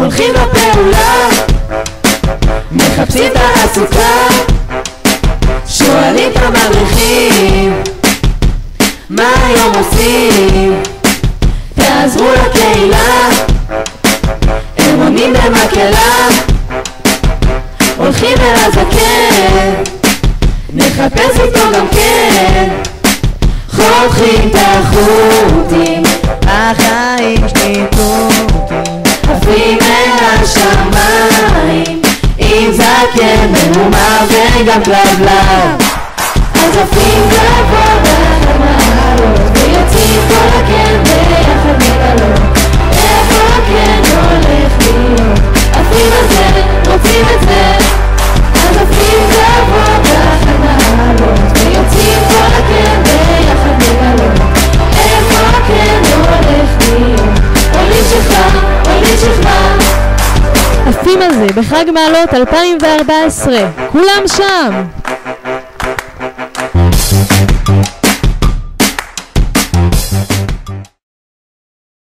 הולכים לפעולה, מחפשים תעסוקה, שואלים את המדריכים מה היום עושים, תעזרו לקהילה, הם עונים במקהלה, הולכים אל הזקן, נחפש איתו גם כן, חותכים את החוטים, החיים שניתותים, עפים אל השמיים, עם זקן מנומר וגם כלבלב, אז עפים גבוה באחד מעלות, ויוצאים כל הקן ביחד מגלות, איפה הקן הולך להיות, עפים על זה, רוצים את זה, אז עפים גבוה באחד מעלות, ויוצאים כל הקן ביחד מגלות, איפה הקן הולך להיות, עולים שכבה, עולים שכבה, עפים על זה בחג מעלות 2014, כולם שם.